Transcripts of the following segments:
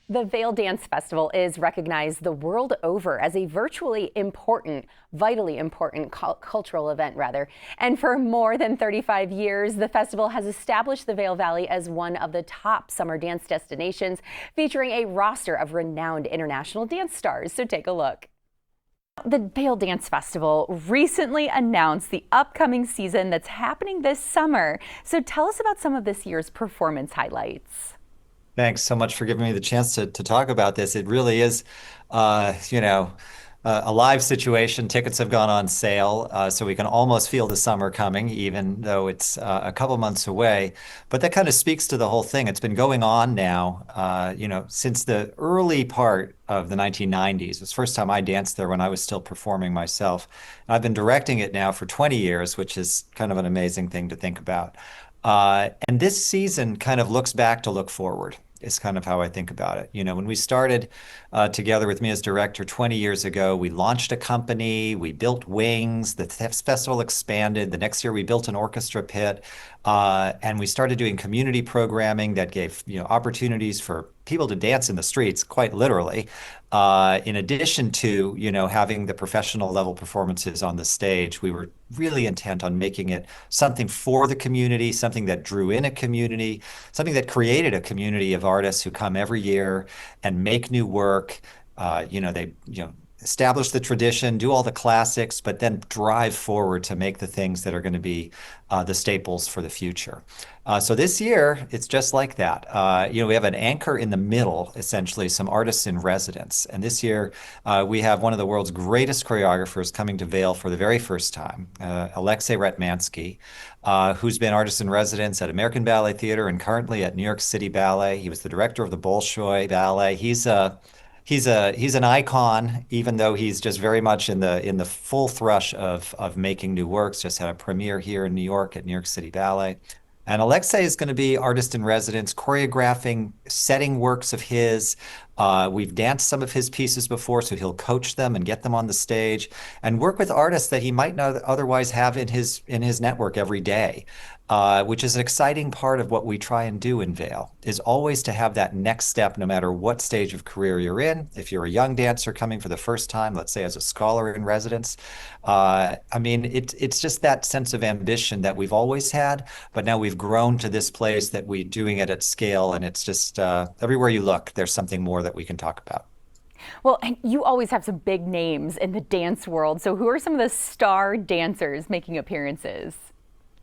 The VAIL Dance Festival is recognized the world over as a virtually important, vitally important cultural event, rather. And for more than 35 years, the festival has established the Vail Valley as one of the top summer dance destinations, featuring a roster of renowned international dance stars. So take a look. The VAIL Dance Festival recently announced the upcoming season that's happening this summer. So tell us about some of this year's performance highlights. Thanks so much for giving me the chance to talk about this. It really is, uh, you know, a live situation. Tickets have gone on sale, so we can almost feel the summer coming, even though it's a couple months away. But that kind of speaks to the whole thing. It's been going on now, since the early part of the 1990s. It was the first time I danced there when I was still performing myself. I've been directing it now for 20 years, which is kind of an amazing thing to think about. And this season kind of looks back to look forward, is kind of how I think about it. You know, when we started together with me as director 20 years ago, we launched a company, we built wings, the festival expanded. The next year, we built an orchestra pit, and we started doing community programming that gave, opportunities for people to dance in the streets, quite literally, in addition to, having the professional level performances on the stage. We were really intent on making it something for the community, something that drew in a community, something that created a community of artists who come every year and make new work. They, establish the tradition, do all the classics, but then drive forward to make the things that are going to be the staples for the future. So this year, it's just like that. We have an anchor in the middle, essentially, some artists in residence. And this year, we have one of the world's greatest choreographers coming to Vail for the very first time, Alexei Ratmansky, who's been artist in residence at American Ballet Theater and currently at New York City Ballet. He was the director of the Bolshoi Ballet. He's an icon, even though he's just very much in the full thrush of making new works. Just had a premiere here in New York at New York City Ballet. And Alexei is going to be artist in residence, choreographing, setting works of his. We've danced some of his pieces before, so he'll coach them and get them on the stage and work with artists that he might not otherwise have in his network every day, which is an exciting part of what we try and do in Vail, is always to have that next step, no matter what stage of career you're in. If you're a young dancer coming for the first time, let's say as a scholar in residence, it's just that sense of ambition that we've always had, but now we've grown to this place that we're doing it at scale, and it's just everywhere you look, there's something more that we can talk about. Well, and you always have some big names in the dance world. So who are some of the star dancers making appearances?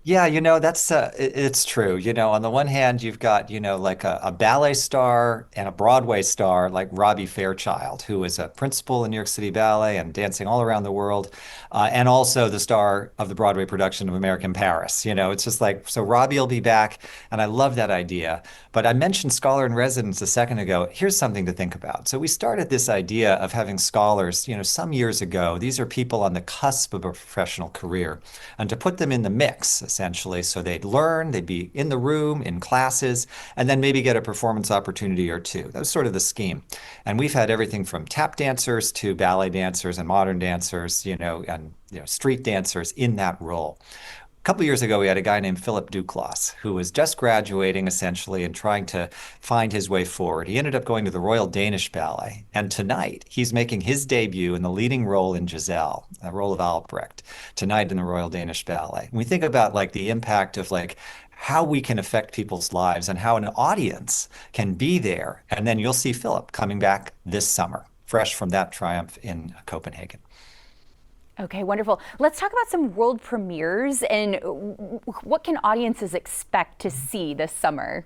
Yeah, it's true. On the one hand, you've got, like a ballet star and a Broadway star like Robbie Fairchild, who is a principal in New York City Ballet and dancing all around the world, and also the star of the Broadway production of American Paris. It's just like, so Robbie will be back, and I love that idea. But I mentioned scholar in residence a second ago. Here's something to think about. So we started this idea of having scholars, some years ago. These are people on the cusp of a professional career, and to put them in the mix, essentially. So they'd learn, they'd be in the room, in classes, and then maybe get a performance opportunity or two. That was sort of the scheme. And we've had everything from tap dancers to ballet dancers and modern dancers, and street dancers in that role. A couple of years ago, we had a guy named Philip Duclos who was just graduating essentially and trying to find his way forward. He ended up going to the Royal Danish Ballet, and tonight he's making his debut in the leading role in Giselle, a role of Albrecht, tonight in the Royal Danish Ballet. And we think about like the impact of like how we can affect people's lives and how an audience can be there. And then you'll see Philip coming back this summer, fresh from that triumph in Copenhagen. Okay, wonderful. Let's talk about some world premieres and what can audiences expect to see this summer?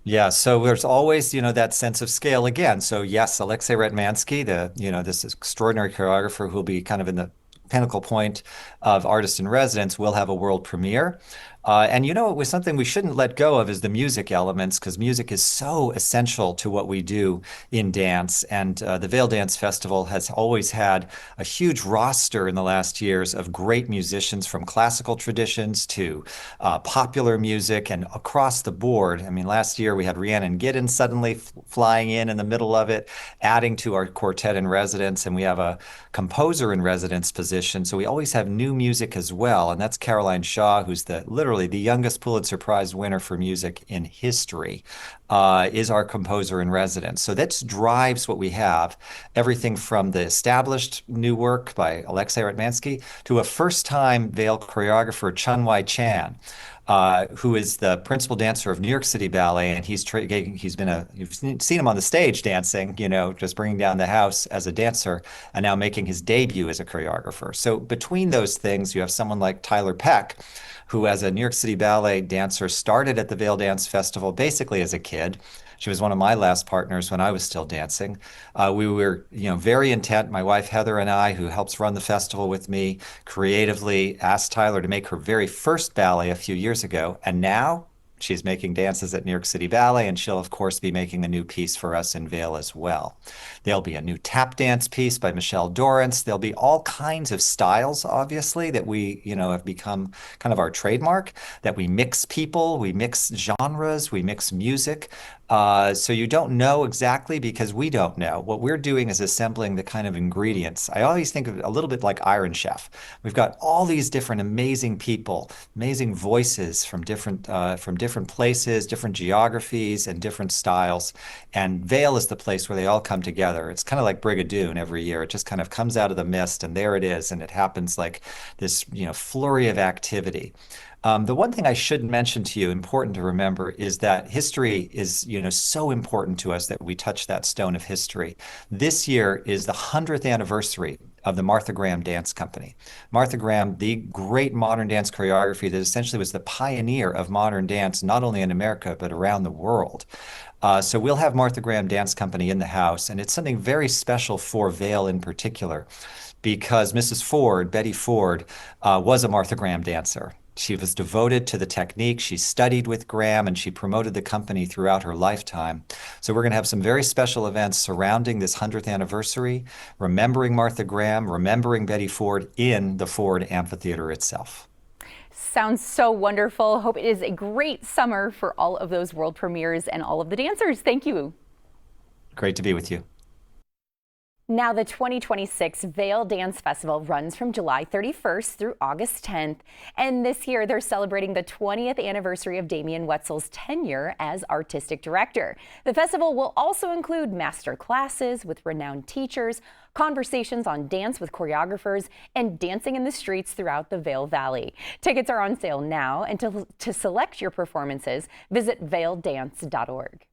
Yeah, so there's always, that sense of scale again. So yes, Alexei Ratmansky, this extraordinary choreographer who'll be kind of in the pinnacle point of artist in residence, will have a world premiere. And it was something we shouldn't let go of is the music elements, because music is so essential to what we do in dance. And the Vail Dance Festival has always had a huge roster in the last years of great musicians from classical traditions to popular music and across the board. I mean, last year we had Rhiannon Giddens suddenly flying in the middle of it, adding to our quartet in residence. And we have a composer in residence position. So we always have new music as well. And that's Caroline Shaw, who's the literally literally the youngest Pulitzer Prize winner for music in history, is our composer in residence. So that drives what we have, everything from the established new work by Alexei Ratmansky to a first-time VAIL choreographer, Chun-Wai Chan, who is the principal dancer of New York City Ballet, and you've seen him on the stage dancing, just bringing down the house as a dancer, and now making his debut as a choreographer. So between those things, you have someone like Tyler Peck, who, as a New York City Ballet dancer, started at the Vail Dance Festival basically as a kid. She was one of my last partners when I was still dancing. We were, very intent. My wife Heather and I, who helps run the festival with me, creatively asked Tyler to make her very first ballet a few years ago, and now she's making dances at New York City Ballet, and she'll, of course, be making a new piece for us in Vail as well. There'll be a new tap dance piece by Michelle Dorrance. There'll be all kinds of styles, obviously, that we, have become kind of our trademark, that we mix people, we mix genres, we mix music. So you don't know exactly because we don't know. What we're doing is assembling the kind of ingredients. I always think of it a little bit like Iron Chef. We've got all these different amazing people, amazing voices from different places, different geographies, and different styles. And Vail is the place where they all come together. It's kind of like Brigadoon every year. It just kind of comes out of the mist, and there it is, and it happens like this, flurry of activity. The one thing I should mention to you, important to remember, is that history is, so important to us that we touch that stone of history. This year is the 100th anniversary of the Martha Graham Dance Company. Martha Graham, the great modern dance choreography that essentially was the pioneer of modern dance, not only in America, but around the world. So we'll have Martha Graham Dance Company in the house, and it's something very special for Vail in particular, because Mrs. Ford, Betty Ford, was a Martha Graham dancer. She was devoted to the technique. She studied with Graham, and she promoted the company throughout her lifetime. So we're going to have some very special events surrounding this 100th anniversary, remembering Martha Graham, remembering Betty Ford in the Ford Amphitheater itself. Sounds so wonderful. Hope it is a great summer for all of those world premieres and all of the dancers. Thank you. Great to be with you. Now, the 2026 VAIL Dance Festival runs from July 31st through August 10th. And this year, they're celebrating the 20th anniversary of Damien Wetzel's tenure as artistic director. The festival will also include master classes with renowned teachers, conversations on dance with choreographers, and dancing in the streets throughout the Vail Valley. Tickets are on sale now, and to select your performances, visit vaildance.org.